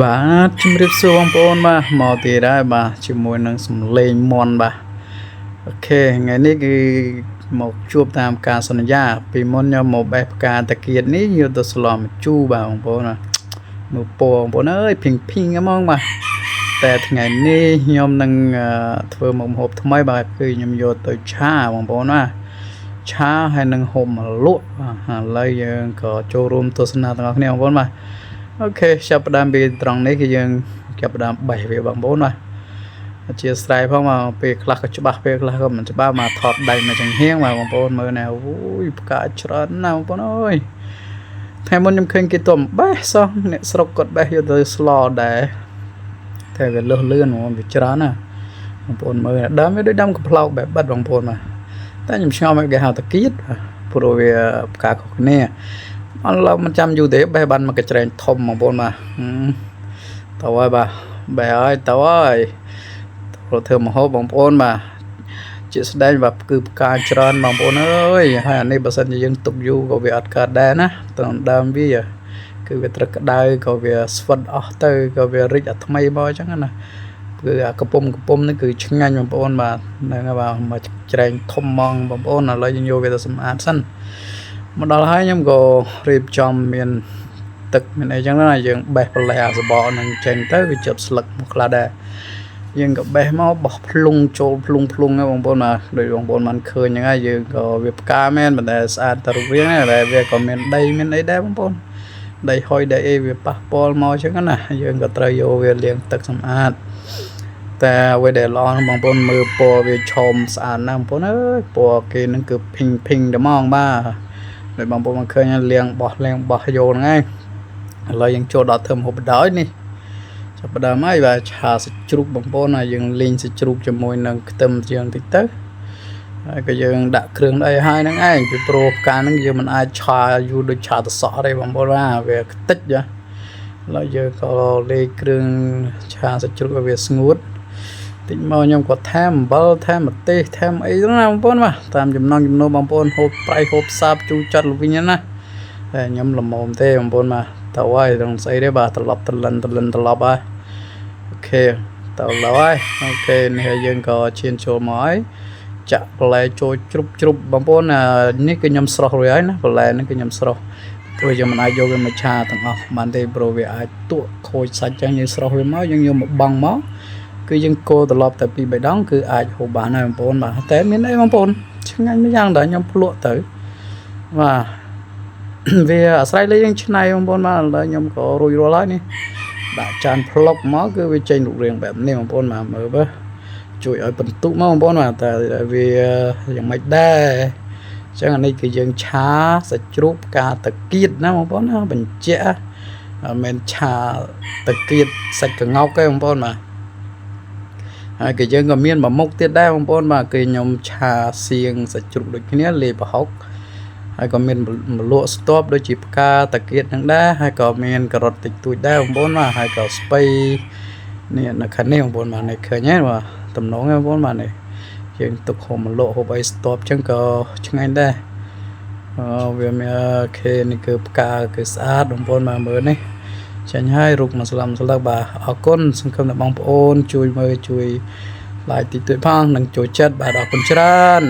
បាទជំរាបសួរបងប្អូនបាទមកទៀតហើយបាទជាមួយនឹងសំឡេងមន់បាទអូខេថ្ងៃនេះគឺមកជួបតាមការសន្យាពីមុនខ្ញុំមកបេះផ្កាតាគៀតនេះយកទៅស្លម្ជូរបាទបងប្អូនណាមើលពណ៌បងប្អូនអើយភីងហ្មងបាទតែថ្ងៃនេះខ្ញុំនឹងធ្វើមុខម្ហូបថ្មីបាទគឺខ្ញុំយកទៅឆាបងប្អូនណាឆាហើយនឹងហុំលក់បាទឥឡូវយើងក៏ចូលរួមទស្សនាទាំងអស់គ្នាបងប្អូនបាទអូខេចាប់ផ្ដើមពីត្រង់នេះគឺយើងចាប់ផ្ដើមបេះវាបងប្អូនបាទអធិស្ឋានផងមកពេលខ្លះក៏ច្បាស់ពេលខ្លះក៏មិនច្បាស់មកថតដៃមកចង្ហៀងបាទបងប្អូនមើលណែអូយផ្កាច្រើនណាស់បងប្អូនអើយថ្ងៃមុនខ្ញុំឃើញគេទុំបេះសោះអ្នកស្រុកគាត់បេះយកទៅស្លដែរតែវាលឺលឿនហ្មងវាច្រើនណាបងប្អូនមើលដើមវាដូចដើមកំប្លោកបែបបិទបងប្អូនបាទតែខ្ញុំឆ្ងល់មកគេហៅតាគៀតព្រោះវាផ្កាខុសគ្នាអត់ឡើយមិនចាំយូរទេបេះបានមកកញ្ច្រែងធំបងប្អូនបាទតើហើយបាទបេះហើយតើហើយព្រោះធ្វើមហោបបងប្អូនបាទជាស្ដែងបាទគឺផ្កាច្រើនបងប្អូនអើយហើយអានេះបើសិនជាយើងទុកយូរក៏វាអត់កើតដែរណាទៅដើមវាគឺវាត្រូវក្តៅក៏វាស្វិតអស់ទៅក៏វារិចអាថ្មីមកអញ្ចឹងណាគឺអាកំពុំនេះគឺឆ្ងាញ់បងប្អូនបាទហ្នឹងហើយបាទមកច្រែងធំហ្មងបងប្អូនឥឡូវយើងយកវាទៅសម្អាតសិនមកដល់ហើយខ្ញុំក៏រៀបចំមានទឹកមានអីចឹងណាយើងបេះប្រលេះអាសបកនឹងចេញទៅវាជាប់ស្លឹកមកខ្លះដែរយើងក៏បេះមកបោះភ្លុងចូលភ្លុងហ្នឹងបងប្អូនបាទដូចបងប្អូនបានឃើញហ្នឹងហើយយើងក៏វាផ្កាមែនប៉ុន្តែស្អាតតែរូបរាងដែរតែវាក៏មានដីមានអីដែរបងប្អូនដីហុយដីអីវាប៉ះពាល់មកចឹងណាយើងក៏ត្រូវយកវាលាងទឹកសម្អាតតែអ្វីដែលល្អបងប្អូនមើលពណ៌វាឆោមស្អាតណាស់បងប្អូនអើយពណ៌គេហ្នឹងគឺភីងតែហ្មងបាទដោយបងប្អូនមកឃើញលាងបោះយកហ្នឹងហើយឥឡូវយើងចូលដល់ធ្វើម្ហូបបដ ாய் នេះចាប់ផ្ដើមហើយបាទឆាសាច់ជ្រូកបងប្អូនហើយយើងលីងសាច់ជ្រូកជាមួយនឹងខ្ទឹមជាងតិចទៅហើយក៏យើងដាក់គ្រឿងអីហើយហ្នឹងឯងពីព្រោះផ្កាហ្នឹងយើងមិនអាចឆាយូរដូចឆាតសក់ទេបងប្អូនបាទវាខ្ទេចឥឡូវយើងក៏លេខគ្រឿងឆាសាច់ជ្រូកឲ្យវាស្ងួតតិចមកខ្ញុំក៏ថែមអំបិលថែមម្ទេសថែមអីហ្នឹងណាបងប្អូនបាទតាមចំណង់ចំណូលបងប្អូនហូបប្រៃហូបសាបជូរចាត់លវិញណាតែខ្ញុំល្មមទេបងប្អូនបាទតើហើយត្រង់ស្អីទេបាទត្រឡប់ហើយអូខេតើឡើយអូខេនេះយើងក៏ឈានចូលមកហើយចាក់បន្លែចូលជ្រុបបងប្អូននេះគឺខ្ញុំស្រោះរួចហើយណាបន្លែនេះគឺខ្ញុំស្រោះព្រោះយើងមិនអាចយកវាមកឆាទាំងអស់បានទេព្រោះវាអាចទក់ខូចសាច់ចឹងយើងស្រោះវាមកយើងយកមកបង់មកគឺយើងកូរត្រឡប់តែ2 3ដងគឺអាចហូបបានហើយបងប្អូនបាទតែមានអីបងប្អូនឆ្ងាញ់ម្យ៉ាងដែរខ្ញុំភ្លក់ទៅបាទវាអាស្រ័យលើយើងឆ្នៃបងប្អូនបាទឥឡូវខ្ញុំក៏រួចរាល់ហើយនេះដាក់ចានផ្លុកមកគឺវាចេញរូបរាងបែបនេះបងប្អូនបាទមើលមើលជួយឲ្យបន្ទុកមកបងប្អូនបាទតែវាយ៉ាងម៉េចដែរអញ្ចឹងអានេះគឺយើងឆាសាច់ជ្រូកផ្កាតាគៀតណាបងប្អូនណាបញ្ជាក់មិនឆាតាគៀតសាច់ក្ងោកទេបងប្អូនបាទហើយក៏យើងក៏មានមួយមុខទៀតដែរបងប្អូនបាទគឺខ្ញុំឆាសៀងសាច់ជ្រូកដូចគ្នាលេប្រហុកហើយក៏មានម្លក់ស្ទាប់ដូចជាផ្កាតាគៀតហ្នឹងដែរហើយក៏មានការ៉ុតតិចតួចដែរបងប្អូនបាទហើយក៏ស្ពៃនេះនៅខាងនេះបងប្អូនបាទនេះឃើញហើយបាទតំណងបងប្អូនបាទនេះយើងទុកហូបម្លក់ហូបអីស្ទាប់អញ្ចឹងក៏ឆ្ងាញ់ដែរវាមានខេនេះគឺផ្កាគឺស្អាតបងប្អូនបាទមើលនេះចាញ់ហើយរូបមួយស្លឹកបាទអរគុណសង្ឃឹមថាបងប្អូនជួយមើលជួយ like តិចតួចផងនិងចូលចិត្តបាទអរគុណច្រើន